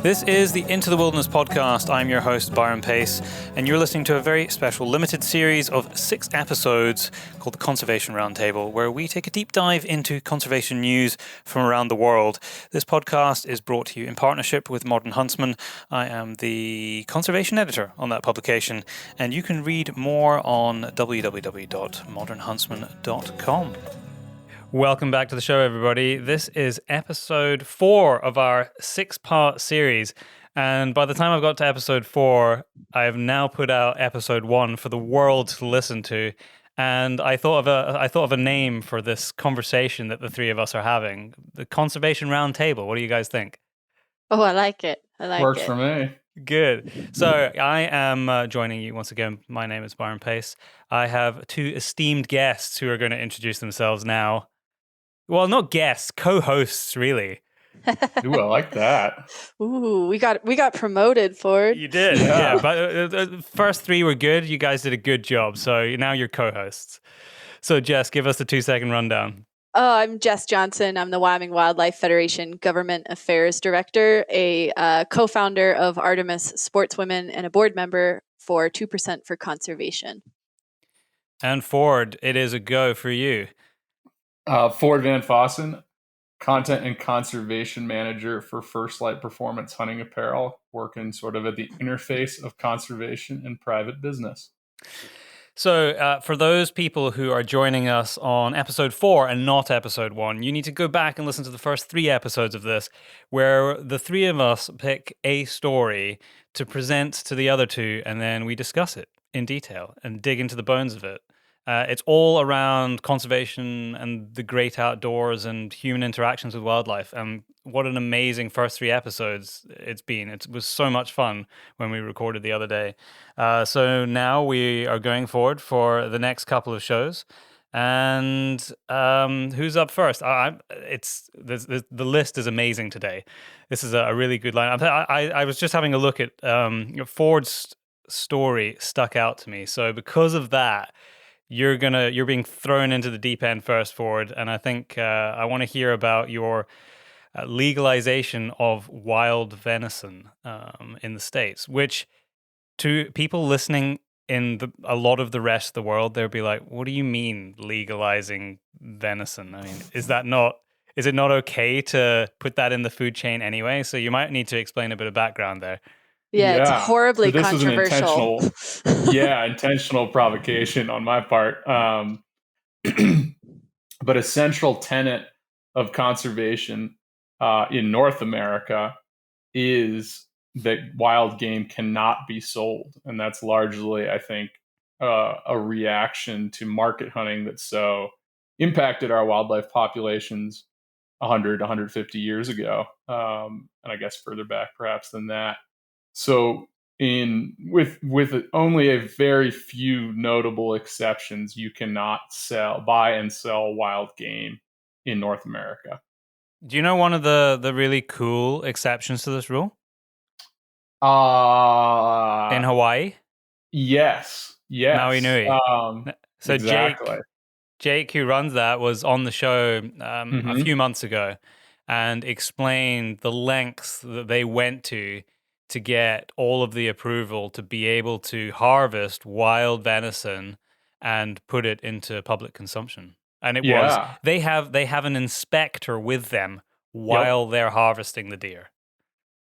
This is the Into the Wilderness podcast. I'm your host, Byron Pace, and you're listening to a very special limited series of 6 episodes called the Conservation Roundtable, where we take a deep dive into conservation news from around the world. This podcast is brought to you in partnership with Modern Huntsman. I am the conservation editor on that publication, and you can read more on www.modernhuntsman.com. Welcome back to the show, everybody. This is episode 4 of our 6-part series. And by the time I've got to episode 4, I have now put out episode 1 for the world to listen to. And I thought of a name for this conversation that the three of us are having. The Conservation Roundtable. What do you guys think? Oh, I like it. Works for me. Good. So I am joining you once again. My name is Byron Pace. I have 2 esteemed guests who are going to introduce themselves now. Well, not guests, co-hosts, really. Ooh, I like that. Ooh, we got promoted, Ford. You did, yeah. But the first 3 were good. You guys did a good job. So now you're co-hosts. So Jess, give us the 2-second rundown. I'm Jess Johnson. I'm the Wyoming Wildlife Federation Government Affairs Director, a co-founder of Artemis Sportswomen, and a board member for 2% for Conservation. And Ford, it is a go for you. Ford Van Fossen, Content and Conservation Manager for First Lite Performance Hunting Apparel, working sort of at the interface of conservation and private business. So for those people who are joining us on episode 4 and not episode 1, you need to go back and listen to the first 3 episodes of this, where the 3 of us pick a story to present to the other 2, and then we discuss it in detail and dig into the bones of it. It's all around conservation and the great outdoors and human interactions with wildlife. And what an amazing first 3 episodes it's been. It was so much fun when we recorded the other day. So now we are going forward for the next couple of shows. And who's up first? The list is amazing today. This is a really good line. I was just having a look at Ford's story stuck out to me. So because of that, you're being thrown into the deep end first, Ford, and I think I want to hear about your legalization of wild venison in the States, which to people listening in a lot of the rest of the world, they'll be like, what do you mean legalizing venison? I mean, is it not okay to put that in the food chain anyway? So you might need to explain a bit of background there. Yeah, it's horribly controversial. Was intentional provocation on my part. But a central tenet of conservation in North America is that wild game cannot be sold. And that's largely, I think, a reaction to market hunting that so impacted our wildlife populations 100, 150 years ago. And I guess further back perhaps than that. So with only a very few notable exceptions, you cannot buy and sell wild game in North America. Do you know one of the really cool exceptions to this rule? In Hawaii? Yes. Maui Nui. So exactly. Jake, who runs that, was on the show a few months ago and explained the lengths that they went to get all of the approval to be able to harvest wild venison and put it into public consumption. And they have an inspector with them while they're harvesting the deer.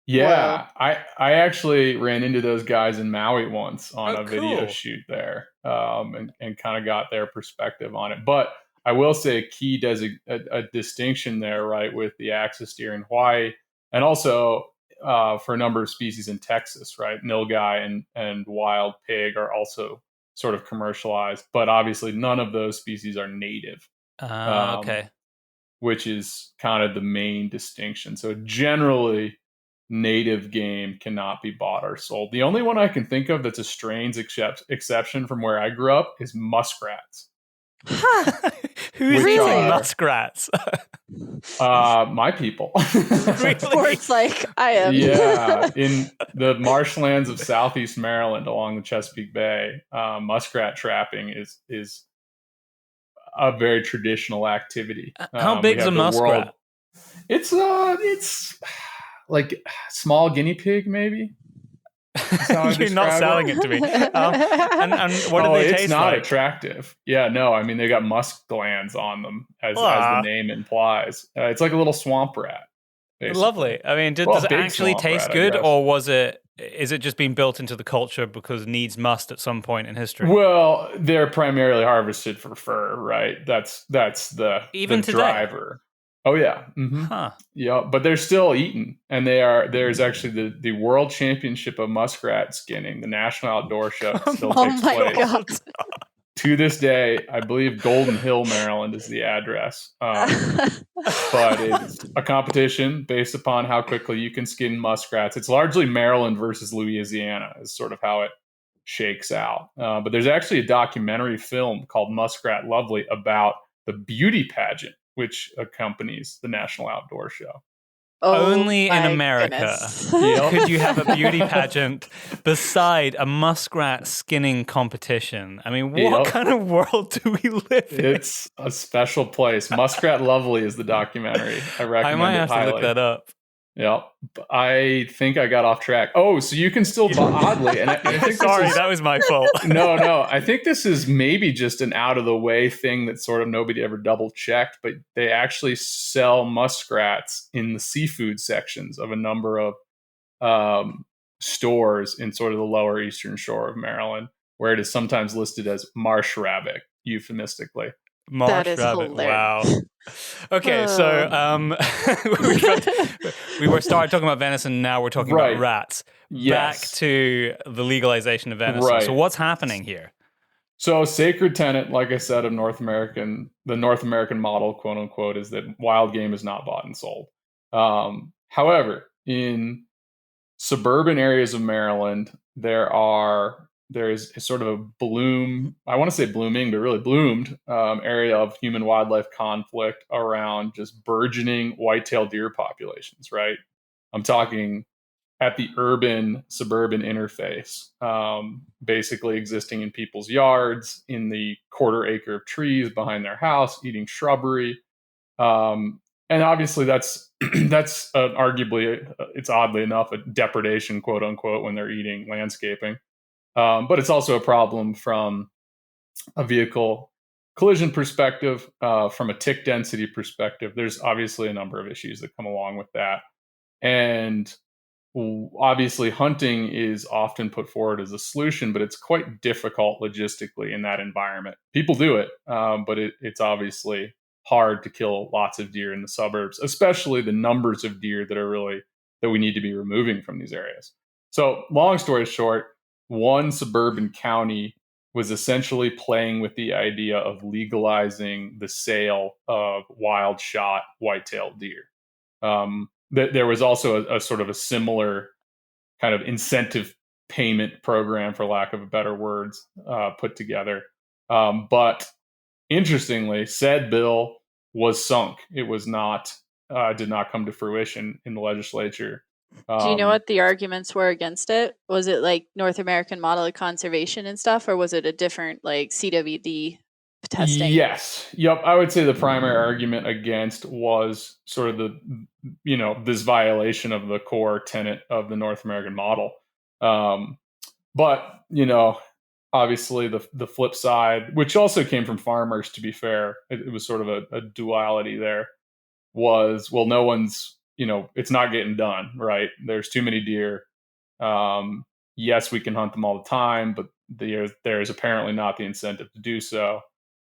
Yeah, wow. I actually ran into those guys in Maui once on a video shoot there, and kind of got their perspective on it. But I will say a key a distinction there, right, with the axis deer in Hawaii, and also for a number of species in Texas, right? Nilgai and wild pig are also sort of commercialized, but obviously none of those species are native. Okay. Which is kind of the main distinction. So generally, native game cannot be bought or sold. The only one I can think of that's a strange exception from where I grew up is muskrats. Huh. Who's eating muskrats? My people. Sports like I am. Yeah, in the marshlands of southeast Maryland along the Chesapeake Bay, muskrat trapping is a very traditional activity. How big is a muskrat? It's like small guinea pig, maybe. You're not selling it to me. And what do they taste it's not like? attractive. Yeah, no, I mean, they got musk glands on them, as the name implies. It's like a little swamp rat. Basically. Lovely. I mean, does it actually taste good, or is it just being built into the culture because needs must at some point in history? Well, they're primarily harvested for fur, right? That's the today? driver. Oh yeah, Huh? Yeah, but they're still eaten, and there's actually the World Championship of Muskrat Skinning, the National Outdoor Show, still takes place. God. To this day, I believe Golden Hill, Maryland is the address. But it's a competition based upon how quickly you can skin muskrats. It's largely Maryland versus Louisiana is sort of how it shakes out. But there's actually a documentary film called Muskrat Lovely about the beauty pageant, which accompanies the National Outdoor Show. Only in America could you have a beauty pageant beside a muskrat skinning competition. I mean, what kind of world do we live in? It's a special place. Muskrat Lovely is the documentary. I recommend it. I might have to look that up. Yep. I think I got off track. Oh, so you can still oddly. And I think sorry, that was my fault. No. I think this is maybe just an out of the way thing that sort of nobody ever double checked, but they actually sell muskrats in the seafood sections of a number of stores in sort of the lower eastern shore of Maryland, where it is sometimes listed as marsh rabbit, euphemistically. That is rabbit. Hilarious. Wow. Okay, so we were started talking about venison. Now we're talking about rats. Yes. Back to the legalization of venison. Right. So what's happening here? So sacred tenet, like I said, of the North American model, quote unquote, is that wild game is not bought and sold. However, in suburban areas of Maryland, there is sort of a I want to say blooming, but really bloomed area of human wildlife conflict around just burgeoning whitetail deer populations, right? I'm talking at the urban suburban interface, basically existing in people's yards, in the quarter acre of trees behind their house, eating shrubbery. And obviously that's arguably, it's oddly enough, a depredation, quote unquote, when they're eating landscaping. But it's also a problem from a vehicle collision perspective, from a tick density perspective. There's obviously a number of issues that come along with that. And obviously hunting is often put forward as a solution, but it's quite difficult logistically in that environment. People do it, but it's obviously hard to kill lots of deer in the suburbs, especially the numbers of deer that we need to be removing from these areas. So long story short, one suburban county was essentially playing with the idea of legalizing the sale of wild shot white-tailed deer. There was also a sort of a similar kind of incentive payment program, for lack of better words, put together. But interestingly, said bill was sunk. It was not, did not come to fruition in the legislature. Do you know what the arguments were against it? Was it like North American model of conservation and stuff, or was it a different like CWD testing? Yes. Yep. I would say the primary argument against was sort of this violation of the core tenet of the North American model. But, obviously the flip side, which also came from farmers, to be fair, it was sort of a duality there, was, well, no one's, it's not getting done, right? There's too many deer. Yes, we can hunt them all the time, but there's apparently not the incentive to do so.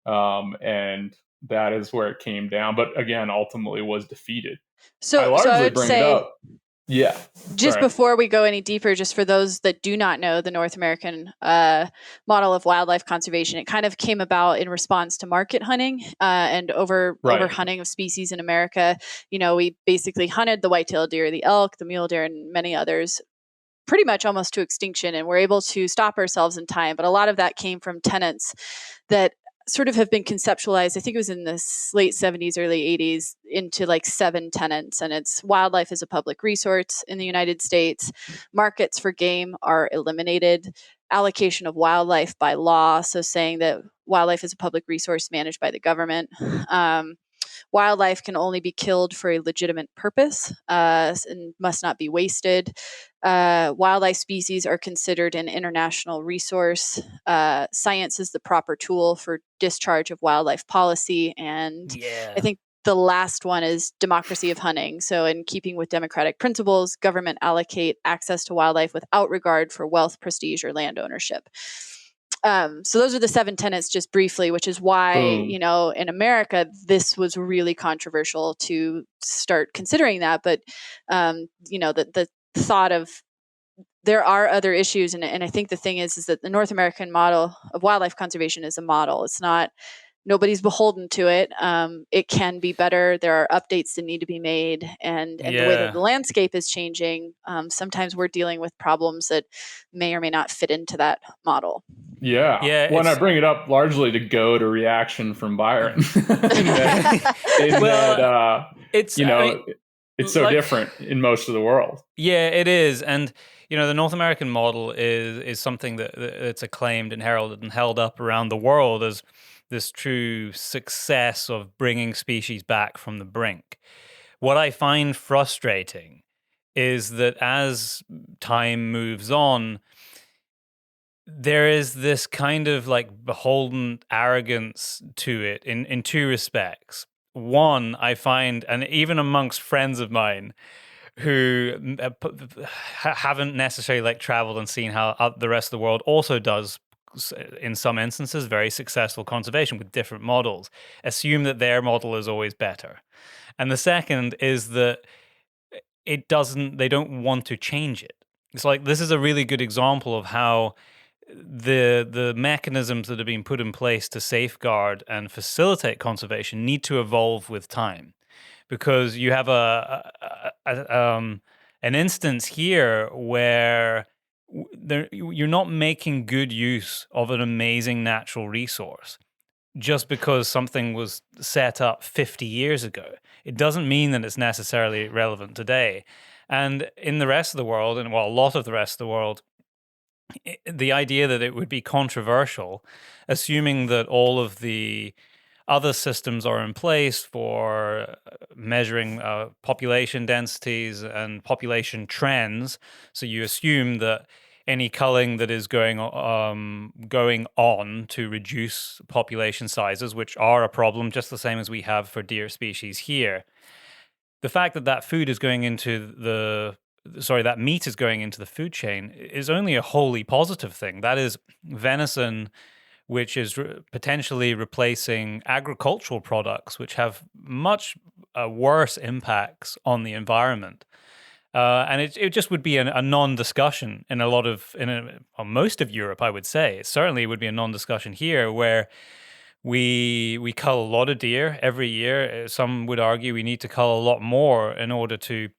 And that is where it came down. But again, ultimately was defeated. So I would say, yeah. Just before we go any deeper, just for those that do not know the North American model of wildlife conservation, it kind of came about in response to market hunting and overhunting of species in America. We basically hunted the white-tailed deer, the elk, the mule deer, and many others pretty much almost to extinction, and we're able to stop ourselves in time. But a lot of that came from tenets that sort of have been conceptualized, I think it was in the late 70s, early 80s, into like 7 tenets. And it's wildlife as a public resource in the United States. Markets for game are eliminated. Allocation of wildlife by law, so saying that wildlife is a public resource managed by the government. wildlife can only be killed for a legitimate purpose and must not be wasted. Wildlife species are considered an international resource. Science is the proper tool for discharge of wildlife policy. And I think the last one is democracy of hunting. So in keeping with democratic principles, government allocate access to wildlife without regard for wealth, prestige, or land ownership. So those are the 7 tenets, just briefly, which is why, in America, this was really controversial to start considering that. But, the thought of there are other issues. And I think the thing is that the North American model of wildlife conservation is a model. It's not, nobody's beholden to it. It can be better. There are updates that need to be made. And the way that the landscape is changing, sometimes we're dealing with problems that may or may not fit into that model. Yeah. When I bring it up largely to go to reaction from Byron. It's so different in most of the world. Yeah, it is. And, the North American model is something that it's acclaimed and heralded and held up around the world as this true success of bringing species back from the brink. What I find frustrating is that as time moves on, there is this kind of like beholden arrogance to it in 2 respects. One, I find, and even amongst friends of mine who haven't necessarily like traveled and seen how the rest of the world also does, in some instances, very successful conservation with different models, assume that their model is always better. And the second is that they don't want to change it. It's like, this is a really good example of how the mechanisms that have been put in place to safeguard and facilitate conservation need to evolve with time, because you have an instance here where you're not making good use of an amazing natural resource just because something was set up 50 years ago. It doesn't mean that it's necessarily relevant today. And in the rest of the world, and a lot of the rest of the world, the idea that it would be controversial, assuming that all of the other systems are in place for measuring population densities and population trends. So you assume that any culling that is going on to reduce population sizes, which are a problem just the same as we have for deer species here. The fact that food is going into that meat is going into the food chain is only a wholly positive thing. That is venison, which is potentially replacing agricultural products, which have much worse impacts on the environment. And it just would be a non-discussion in most of Europe, I would say. It certainly would be a non-discussion here, where we cull a lot of deer every year. Some would argue we need to cull a lot more in order to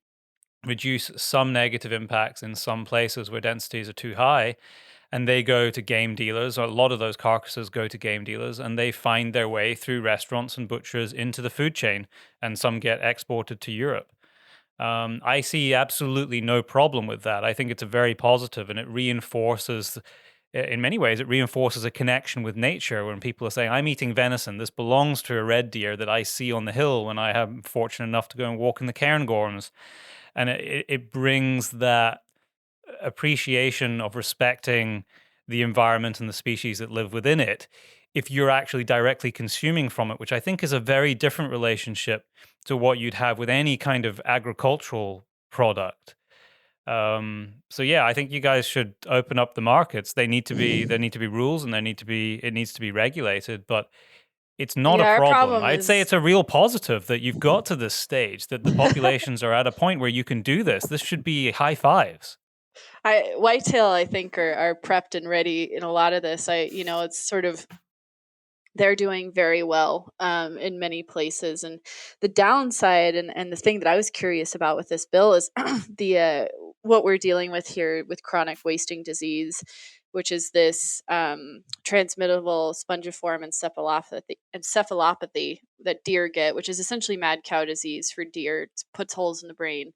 reduce some negative impacts in some places where densities are too high. And they go to game dealers, or a lot of those carcasses go to game dealers, and they find their way through restaurants and butchers into the food chain, and some get exported to Europe. I see absolutely no problem with that. I think it's a very positive, and it reinforces, in many ways, a connection with nature when people are saying, I'm eating venison. This belongs to a red deer that I see on the hill when I am fortunate enough to go and walk in the cairngorms. And it brings that appreciation of respecting the environment and the species that live within it, if you're actually directly consuming from it, which I think is a very different relationship to what you'd have with any kind of agricultural product. So yeah, I think you guys should open up the markets. There need to be rules, and it needs to be regulated, but it's not a problem. I'd say it's a real positive that you've got to this stage, that the populations are at a point where you can do this. This should be high fives. Whitetail, I think, are prepped and ready in a lot of this. It's sort of, they're doing very well in many places. And the downside, and the thing that I was curious about with this bill is what we're dealing with here with chronic wasting disease, which is this transmittable spongiform encephalopathy that deer get, which is essentially mad cow disease for deer. It puts holes in the brain.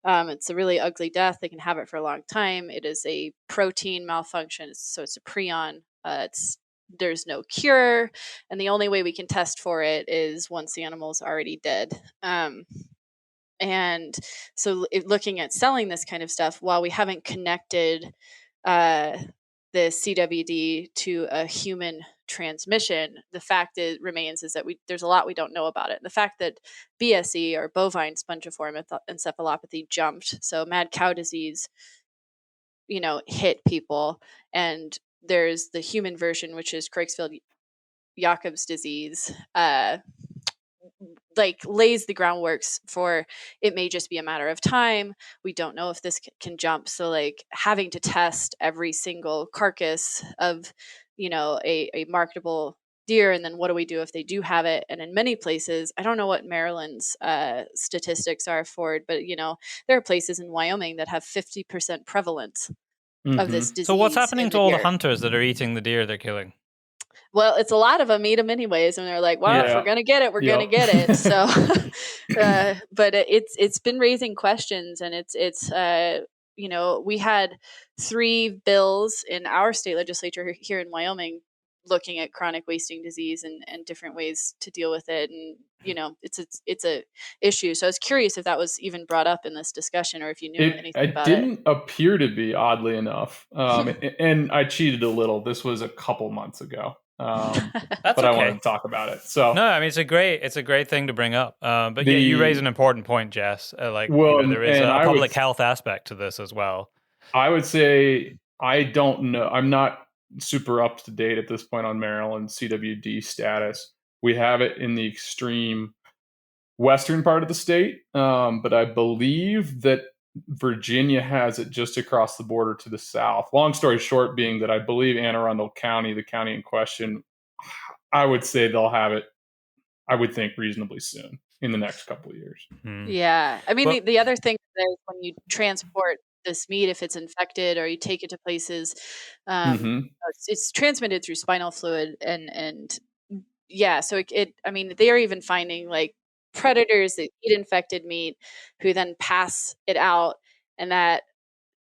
It's a really ugly death. They can have it for a long time. It is a protein malfunction, so it's a prion. It's there's no cure, and the only way we can test for it is once the animal's already dead. And so looking at selling this kind of stuff, while we haven't connected the CWD to a human transmission, the fact remains is that there's a lot we don't know about it. The fact that BSE, or bovine spongiform encephalopathy, jumped, so mad cow disease, hit people, and there's the human version, which is Creutzfeldt-Jakob's disease, lays the groundworks for it may just be a matter of time. We don't know if this can jump. So having to test every single carcass of, a marketable deer, and then what do we do if they do have it? And in many places, I don't know what Maryland's statistics are for it, but there are places in Wyoming that have 50% prevalence of this disease. So what's happening to all the hunters that are eating the deer they're killing? Well, it's a lot of them eat them anyways, and they're like, "Well, if we're gonna get it, we're gonna get it." So, but it's been raising questions, and it's we had 3 bills in our state legislature here in Wyoming looking at chronic wasting disease and different ways to deal with it, and it's a issue. So I was curious if that was even brought up in this discussion, or if you knew anything about it. It didn't appear to be, oddly enough, and I cheated a little. This was a couple months ago. But okay. I wanted to talk about it. So no, I mean it's a great thing to bring up. But you raise an important point, Jess. There is a public health aspect to this as well. I would say I don't know. I'm not super up to date at this point on Maryland CWD status. We have it in the extreme western part of the state, but I believe that Virginia has it just across the border to the south. Long story short being that I believe Anne Arundel County, the county in question, I would say they'll have it, I would think, reasonably soon in the next couple of years. Yeah. I mean, the other thing is when you transport this meat, if it's infected or you take it to places, it's transmitted through spinal fluid. And yeah, so they are even finding predators that eat infected meat who then pass it out, and that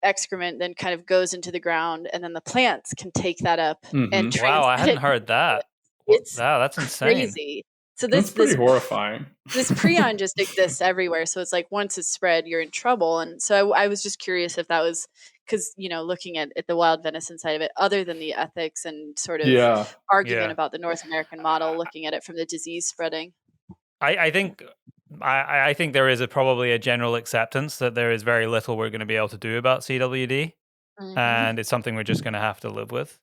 excrement then kind of goes into the ground, and then the plants can take that up and wow, I hadn't heard that. Wow, that's insane. Crazy. So this pretty horrifying. This prion just exists everywhere, so it's once it's spread, you're in trouble. And so I was just curious if that was because looking at the wild venison side of it, other than the ethics and sort of argument about the North American model, looking at it from the disease spreading. I think there is probably a general acceptance that there is very little we're going to be able to do about CWD, and it's something we're just going to have to live with.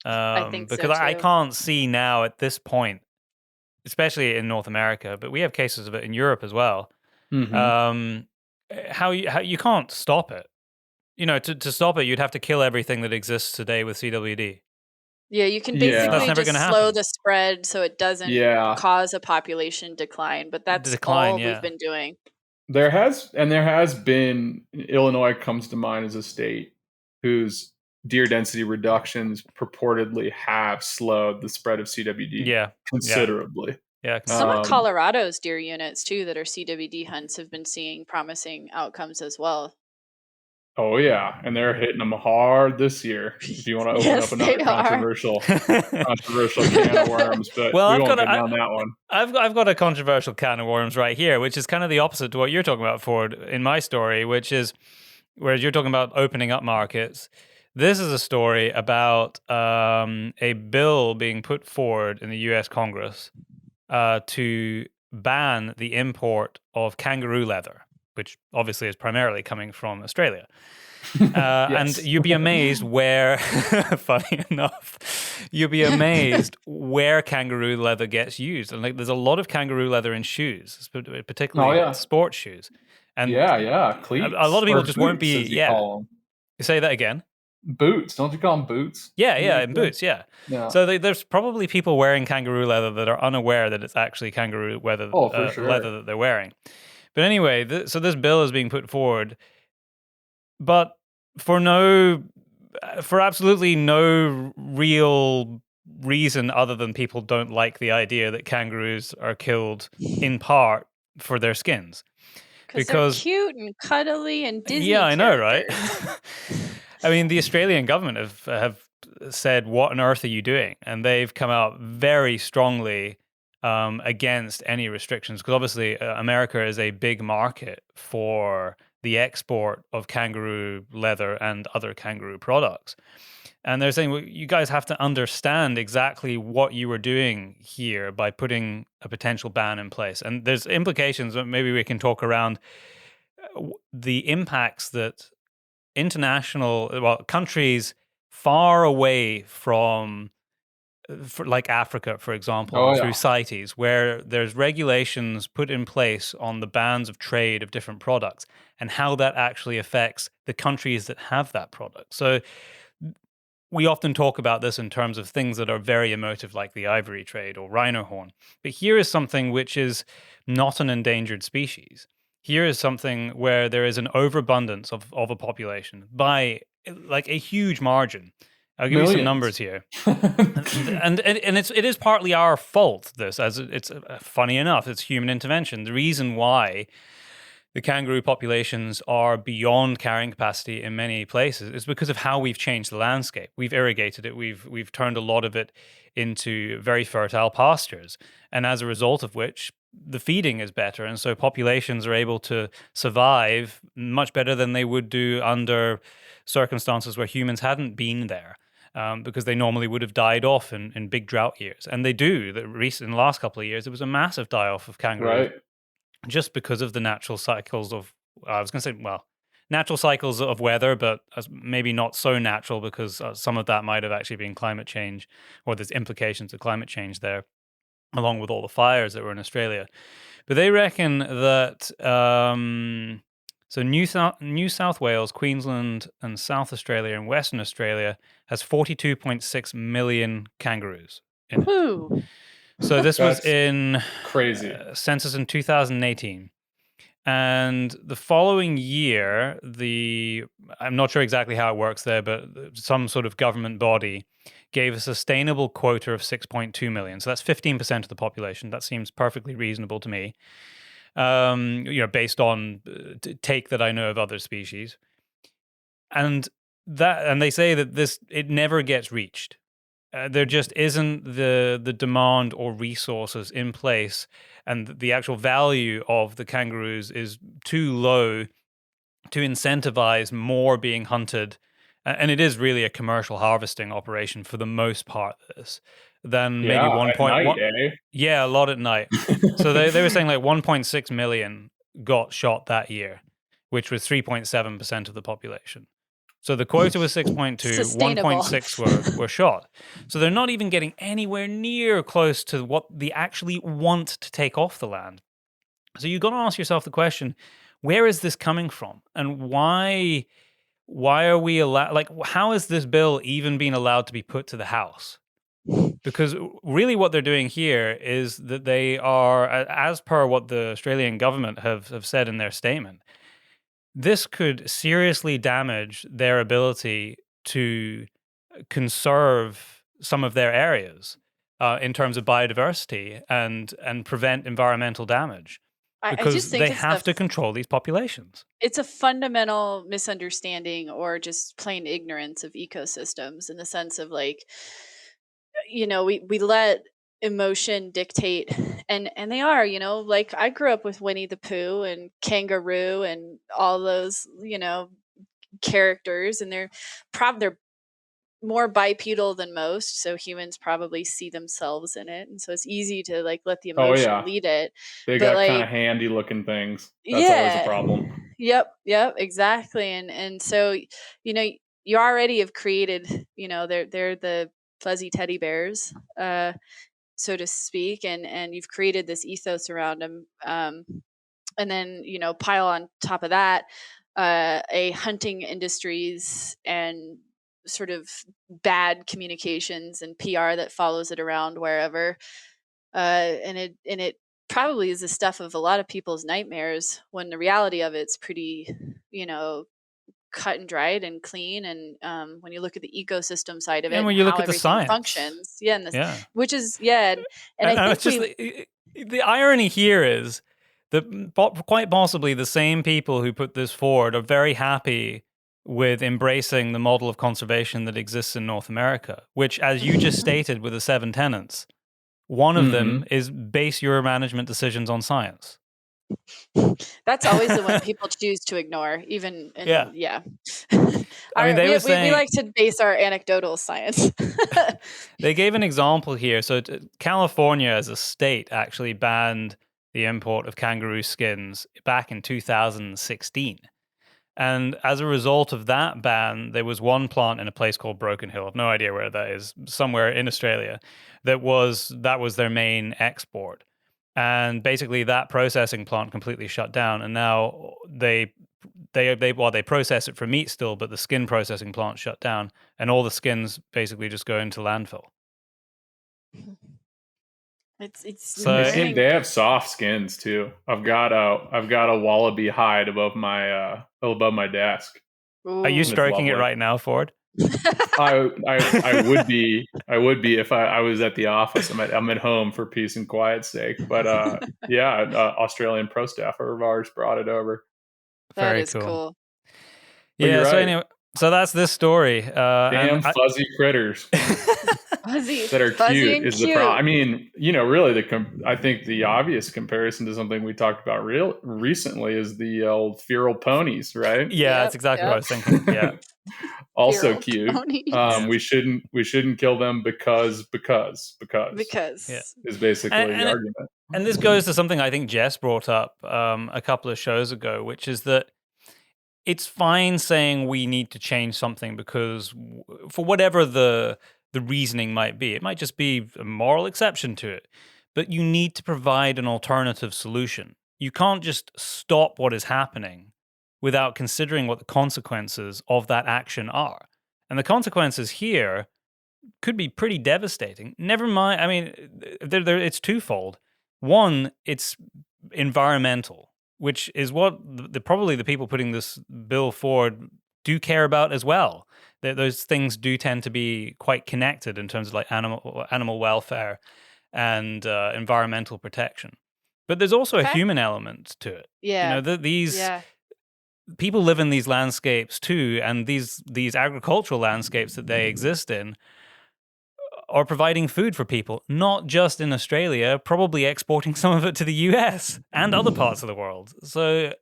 I think because so too. I can't see now at this point, especially in North America, but we have cases of it in Europe as well. How you can't stop it. To stop it, you'd have to kill everything that exists today with CWD. Yeah, you can basically just slow the spread so it doesn't cause a population decline, but that's all we've been doing. There has been, Illinois comes to mind as a state whose deer density reductions purportedly have slowed the spread of CWD considerably. Yeah. Some of Colorado's deer units too that are CWD hunts have been seeing promising outcomes as well. Oh yeah, and they're hitting them hard this year. If you want to open up another controversial can of worms, but we won't get down that one. I've got a controversial can of worms right here, which is kind of the opposite to what you're talking about, Ford, in my story, which is whereas you're talking about opening up markets. This is a story about a bill being put forward in the U.S. Congress to ban the import of kangaroo leather, which obviously is primarily coming from Australia. And you'd be amazed where, funny enough, you'd be amazed where kangaroo leather gets used. And there's a lot of kangaroo leather in shoes, particularly sports shoes. And cleats. A lot of people just won't be, You say that again? Boots, don't you call them boots? Boots, yeah. So there's probably people wearing kangaroo leather that are unaware that it's actually kangaroo leather that they're wearing. But anyway, so this bill is being put forward, but for absolutely no real reason other than people don't like the idea that kangaroos are killed in part for their skins. Because they're cute and cuddly and Disney I know, right? I mean, the Australian government have said, "What on earth are you doing?" And they've come out very strongly against any restrictions, because obviously America is a big market for the export of kangaroo leather and other kangaroo products. And they're saying, well, you guys have to understand exactly what you were doing here by putting a potential ban in place. And there's implications that maybe we can talk around the impacts that countries far away from, like Africa, for example, through CITES, where there's regulations put in place on the bans of trade of different products and how that actually affects the countries that have that product. So we often talk about this in terms of things that are very emotive, like the ivory trade or rhino horn. But here is something which is not an endangered species. Here is something where there is an overabundance of a population by like a huge margin. I'll give you some numbers here, and it is partly our fault. This, as it's funny enough, it's human intervention. The reason why the kangaroo populations are beyond carrying capacity in many places is because of how we've changed the landscape. We've irrigated it. We've turned a lot of it into very fertile pastures, and as a result of which, the feeding is better, and so populations are able to survive much better than they would do under circumstances where humans hadn't been there. Because they normally would have died off in big drought years. And they do. In the last couple of years, there was a massive die-off of kangaroos. Right. Just because of the natural cycles of, natural cycles of weather, but maybe not so natural, because some of that might have actually been climate change, or there's implications of climate change there, along with all the fires that were in Australia. But they reckon that... So New South Wales, Queensland, and South Australia and Western Australia has 42.6 million kangaroos in it. So this was in crazy census in 2018. And the following year, I'm not sure exactly how it works there, but some sort of government body gave a sustainable quota of 6.2 million. So that's 15% of the population. That seems perfectly reasonable to me. Based on take that I know of other species, and they say that it never gets reached. There just isn't the demand or resources in place, and the actual value of the kangaroos is too low to incentivize more being hunted. And it is really a commercial harvesting operation for the most part. Than maybe 1.1. Yeah, a lot at night. So they were saying like 1.6 million got shot that year, which was 3.7% of the population. So the quota was 6.2, 1.6 were shot. So they're not even getting anywhere near close to what they actually want to take off the land. So you've got to ask yourself the question, where is this coming from? And why are we allowed, like, how is this bill even being allowed to be put to the House? Because really what they're doing here is that they are, as per what the Australian government have said in their statement, this could seriously damage their ability to conserve some of their areas in terms of biodiversity and prevent environmental damage. Because I just think they have to control these populations. It's a fundamental misunderstanding or just plain ignorance of ecosystems, in the sense of like, we let emotion dictate, and they are, like I grew up with Winnie the Pooh and Kangaroo and all those, characters, and they're more bipedal than most, so humans probably see themselves in it, and so it's easy to like let the emotion lead it. They got kind of handy looking things. That's always a problem. Yep, exactly. And so you already have created, they're the fuzzy teddy bears, so to speak, and you've created this ethos around them, and then pile on top of that a hunting industries and sort of bad communications and PR that follows it around wherever, and it probably is the stuff of a lot of people's nightmares, when the reality of it's pretty cut and dried and clean. And when you look at the ecosystem side of it, and when you look at the science functions, which is and I think the irony here is that quite possibly the same people who put this forward are very happy with embracing the model of conservation that exists in North America, which, as you just stated with the 7 tenets, one of them is base your management decisions on science. That's always the one people choose to ignore, even yeah. I mean, we like to base our anecdotal science. They gave an example here. So California as a state actually banned the import of kangaroo skins back in 2016. And as a result of that ban, there was one plant in a place called Broken Hill. I've no idea where that is, somewhere in Australia, that was their main export. And basically that processing plant completely shut down. And now they process it for meat still, but the skin processing plant shut down, and all the skins basically just go into landfill. They have soft skins too. I've got a wallaby hide above my desk. Ooh. Are you stroking it right now, Ford? I would be if I was at the office. I'm at home for peace and quiet's sake. But Australian pro staffer of ours brought it over. That is cool. Yeah. So anyway, so that's this story. Damn fuzzy critters. that are cute is the problem. I mean, really, I think the obvious comparison to something we talked about recently is the old feral ponies, right? Yeah, that's exactly what I was thinking. Yeah. Also cute. We shouldn't kill them because is basically the argument. And this goes to something I think Jess brought up a couple of shows ago, which is that it's fine saying we need to change something because for whatever the reasoning might be, it might just be a moral exception to it, but you need to provide an alternative solution. You can't just stop what is happening without considering what the consequences of that action are. And the consequences here could be pretty devastating. Never mind, I mean, it's twofold. One, it's environmental, which is what probably the people putting this bill forward do care about as well. Those things do tend to be quite connected in terms of like animal welfare and environmental protection. But there's also a human element to it. Yeah. These people live in these landscapes too, and these agricultural landscapes that they exist in are providing food for people, not just in Australia, probably exporting some of it to the US and other parts of the world. So,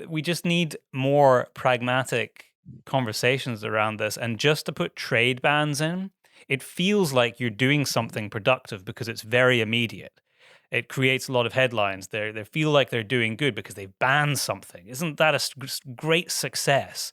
we just need more pragmatic conversations around this. And just to put trade bans in, it feels like you're doing something productive because it's very immediate. It creates a lot of headlines. They feel like they're doing good because they banned something. Isn't that a great success?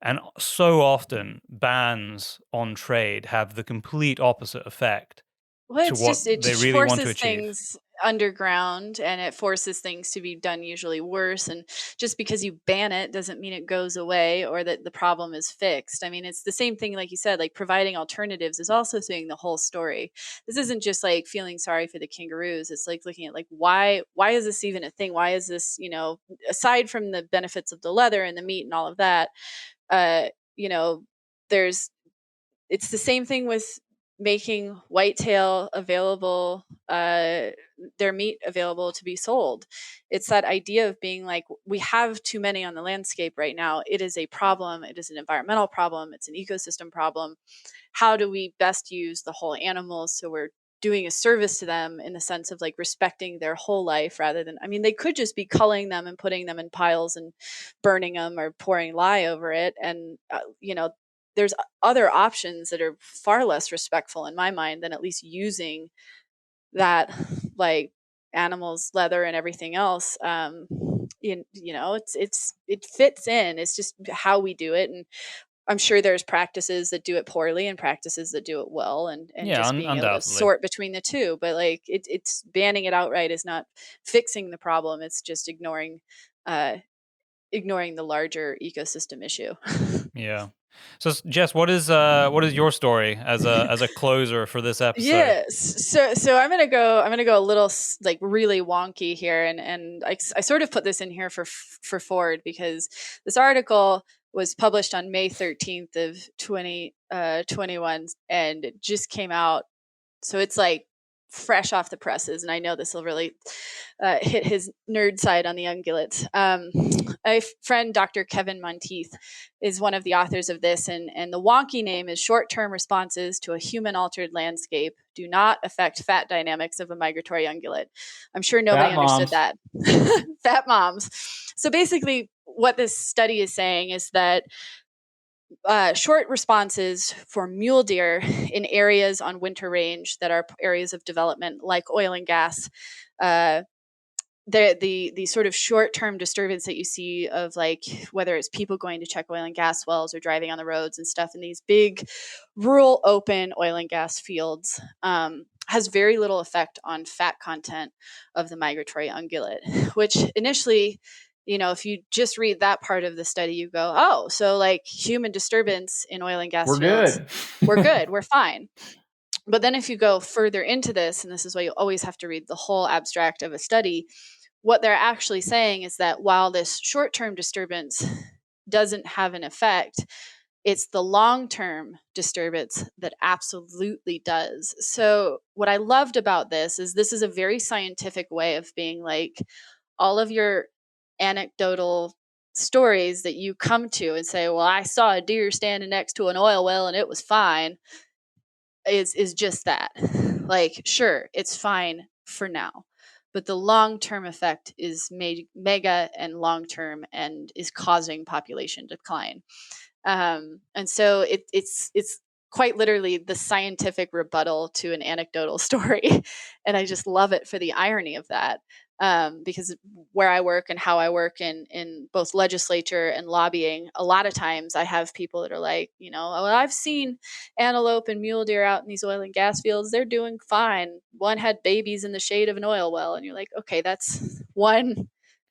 And so often bans on trade have the complete opposite effect to what they really want to achieve. Things underground, and it forces things to be done usually worse. And just because you ban it doesn't mean it goes away or that the problem is fixed. I mean, it's the same thing, like you said, like providing alternatives is also saying the whole story. This isn't just like feeling sorry for the kangaroos. It's like looking at like, why is this even a thing? Why is this, aside from the benefits of the leather and the meat and all of that, it's the same thing with making whitetail available, their meat available to be sold. It's that idea of being like, we have too many on the landscape right now. It is a problem. It is an environmental problem. It's an ecosystem problem. How do we best use the whole animals so we're doing a service to them in the sense of like respecting their whole life rather than, they could just be culling them and putting them in piles and burning them or pouring lye over it. And, there's other options that are far less respectful in my mind than at least using that like animals, leather and everything else. It fits in. It's just how we do it. And I'm sure there's practices that do it poorly and practices that do it well, and just being able to sort between the two. But like it's banning it outright is not fixing the problem. It's just ignoring the larger ecosystem issue. Yeah. So Jess, what is your story as a closer for this episode? Yes. So I'm gonna go a little like really wonky here, and I sort of put this in here for Ford because this article was published on May 13th of 2021, and it just came out. So it's like fresh off the presses, and I know this will really hit his nerd side on the ungulates. A friend, Dr. Kevin Monteith, is one of the authors of this, and the wonky name is Short-Term Responses to a Human-Altered Landscape Do Not Affect Fat Dynamics of a Migratory Ungulate. I'm sure nobody understood that. Fat moms. So basically, what this study is saying is that short responses for mule deer in areas on winter range that are areas of development like oil and gas, the sort of short-term disturbance that you see of like whether it's people going to check oil and gas wells or driving on the roads and stuff in these big rural open oil and gas fields has very little effect on fat content of the migratory ungulate, which initially, if you just read that part of the study, you go, oh, so like human disturbance in oil and gas fields, we're good, we're fine. But then if you go further into this, and this is why you always have to read the whole abstract of a study, what they're actually saying is that while this short-term disturbance doesn't have an effect, it's the long-term disturbance that absolutely does. So what I loved about this is a very scientific way of being like, all of your anecdotal stories that you come to and say, well, I saw a deer standing next to an oil well and it was fine, is just that. Like, sure, it's fine for now, but the long-term effect is mega and long-term and is causing population decline. And so it's quite literally the scientific rebuttal to an anecdotal story. And I just love it for the irony of that. Because where I work and how I work in both legislature and lobbying, a lot of times I have people that are like, well, I've seen antelope and mule deer out in these oil and gas fields. They're doing fine. One had babies in the shade of an oil well. And you're like, okay, that's one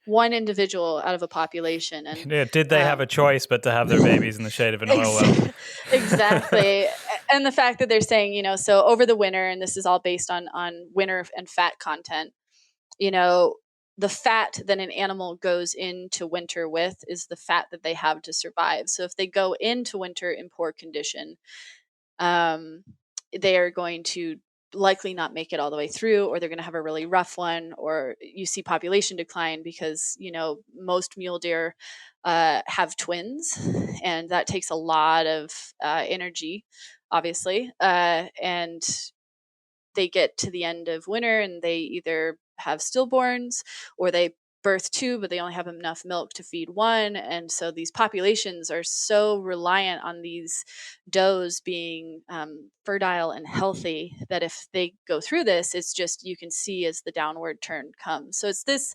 individual out of a population. And did they have a choice but to have their babies in the shade of an oil well? Exactly. And the fact that they're saying, so over the winter, and this is all based on winter and fat content, the fat that an animal goes into winter with is the fat that they have to survive. So if they go into winter in poor condition, they are going to likely not make it all the way through, or they're going to have a really rough one, or you see population decline because, most mule deer have twins, and that takes a lot of energy, obviously. And they get to the end of winter and they either have stillborns or they birth two, but they only have enough milk to feed one. And so these populations are so reliant on these does being fertile and healthy that if they go through this, it's just, you can see as the downward turn comes. So it's this,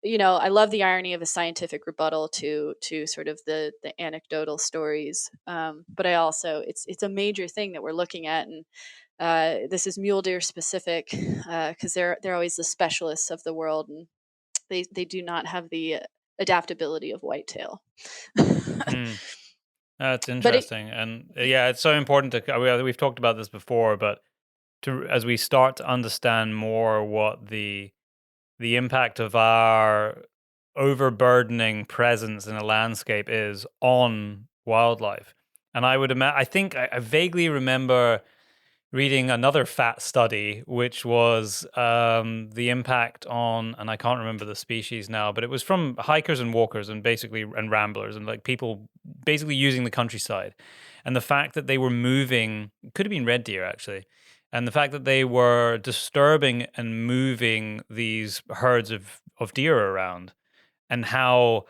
I love the irony of a scientific rebuttal to sort of the anecdotal stories. But I also, it's a major thing that we're looking at. And this is mule deer specific because they're always the specialists of the world, and they do not have the adaptability of whitetail. That's interesting. And it's so important to, we've talked about this before, but as we start to understand more what the impact of our overburdening presence in a landscape is on wildlife. And I think I vaguely remember reading another fat study, which was the impact on, and I can't remember the species now, but it was from hikers and walkers and ramblers and like people basically using the countryside. And the fact that they were moving, could have been red deer actually, and the fact that they were disturbing and moving these herds of deer around, and how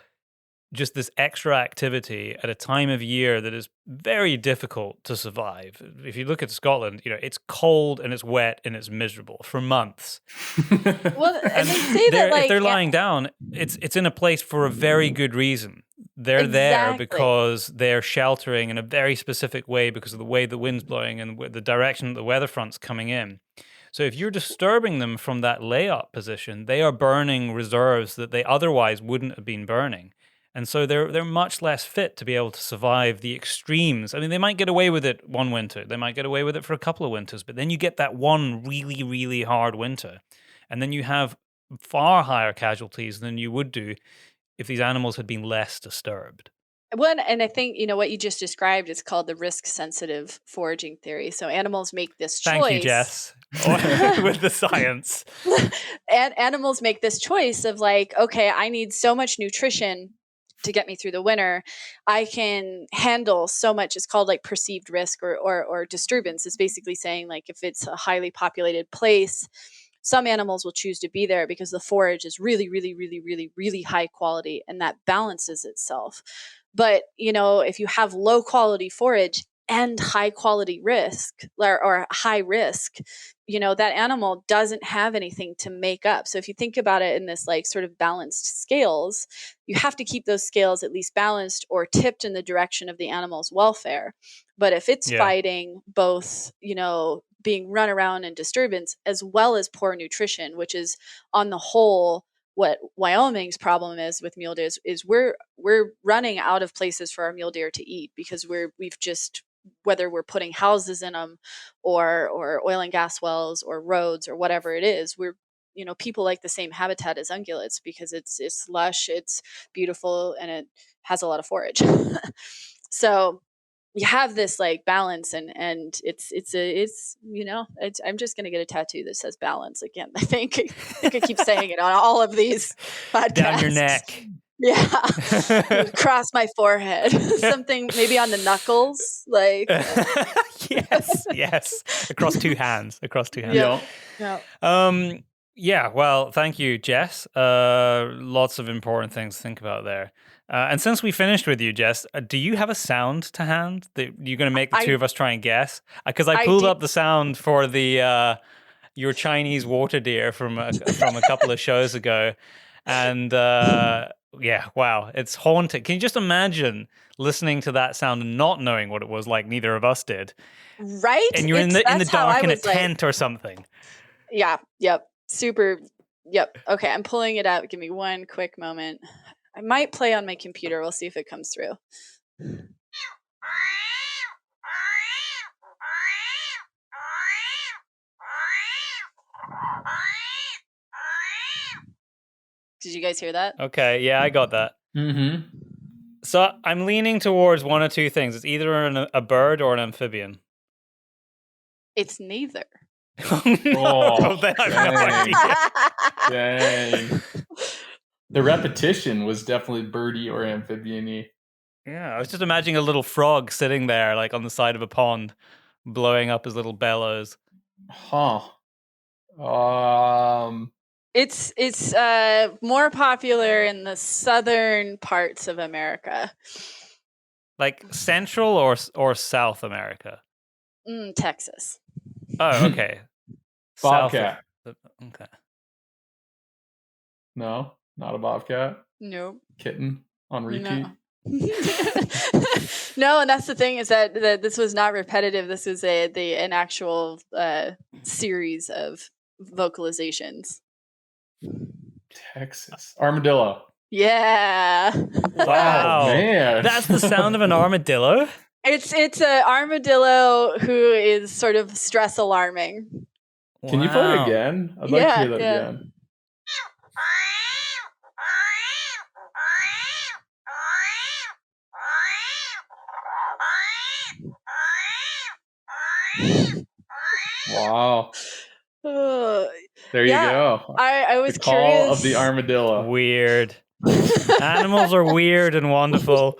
just this extra activity at a time of year that is very difficult to survive. If you look at Scotland, it's cold and it's wet and it's miserable for months. Well, and they say that if they're lying down, it's in a place for a very good reason. They're there because they're sheltering in a very specific way because of the way the wind's blowing and the direction the weather front's coming in. So if you're disturbing them from that layup position, they are burning reserves that they otherwise wouldn't have been burning. And so they're much less fit to be able to survive the extremes. I mean, they might get away with it one winter. They might get away with it for a couple of winters. But then you get that one really, really hard winter. And then you have far higher casualties than you would do if these animals had been less disturbed. One, and I think, what you just described is called the risk-sensitive foraging theory. So animals make this choice. Thank you, Jess, with the science. And animals make this choice of like, okay, I need so much nutrition to get me through the winter. I can handle so much. It's called like perceived risk or disturbance. It's basically saying like if it's a highly populated place, some animals will choose to be there because the forage is really, really, really, really, really high quality, and that balances itself. But, if you have low quality forage and high quality risk or high risk, that animal doesn't have anything to make up. So if you think about it in this like sort of balanced scales, you have to keep those scales at least balanced or tipped in the direction of the animal's welfare. But if it's fighting both, being run around in disturbance as well as poor nutrition, which is on the whole what Wyoming's problem is with mule deer is we're running out of places for our mule deer to eat because we've just, whether we're putting houses in them or oil and gas wells or roads or whatever it is, we're, people like the same habitat as ungulates because it's lush, it's beautiful, and it has a lot of forage. So you have this like balance and it's I'm just going to get a tattoo that says balance again. I think I keep saying it on all of these podcasts. Down your neck. Yeah. Across my forehead. Something maybe on the knuckles. Like yes. Across two hands. Yeah. Yeah, well, thank you, Jess. Lots of important things to think about there. And since we finished with you, Jess, do you have a sound to hand that you're going to make the two of us try and guess? Because I pulled up the sound for the your Chinese water deer from a couple of shows ago, and wow, it's haunting. Can you just imagine listening to that sound and not knowing what it was like? Neither of us did, right? And you're in the dark in a tent or something. Yeah. Yep. Super. Yep. Okay, I'm pulling it up. Give me one quick moment. I might play on my computer. We'll see if it comes through. Did you guys hear that? Okay, yeah, I got that. Mm-hmm. So I'm leaning towards one or two things. It's either a bird or an amphibian. It's neither. No, then I have no idea. Dang. The repetition was definitely birdie or amphibian-y. Yeah, I was just imagining a little frog sitting there, like on the side of a pond, blowing up his little bellows. Huh. It's more popular in the southern parts of America. Like Central or South America? Texas. Oh, okay. Bobcat. Okay. No, not a bobcat. Nope. Kitten on repeat. No, and that's the thing is that this was not repetitive. This was an actual series of vocalizations. Texas armadillo. Yeah. Wow, man, that's the sound of an armadillo. It's an armadillo who is sort of stress alarming. Can you play it again? I'd like to hear that again. Wow. There you go. I was the call curious. of the armadillo. Weird. Animals are weird and wonderful.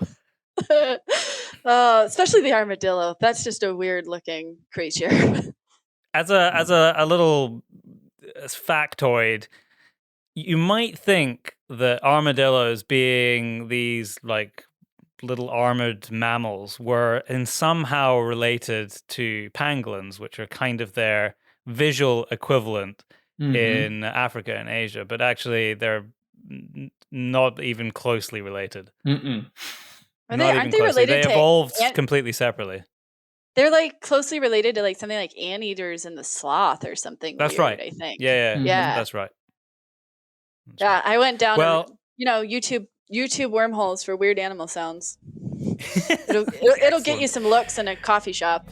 Especially the armadillo. That's just a weird looking creature. As a little factoid, you might think that armadillos, being these like little armored mammals, were in somehow related to pangolins, which are kind of their visual equivalent in Africa and Asia, but actually they're not even closely related. Aren't they related? They evolved completely separately. They're like closely related to like something like anteaters and the sloth or something. That's weird, right. I think. Yeah. That's right. Right. I went down. YouTube wormholes for weird animal sounds. It'll get you some looks in a coffee shop.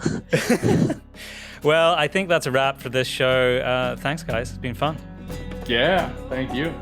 Well, I think that's a wrap for this show. Thanks, guys. It's been fun. Yeah, thank you.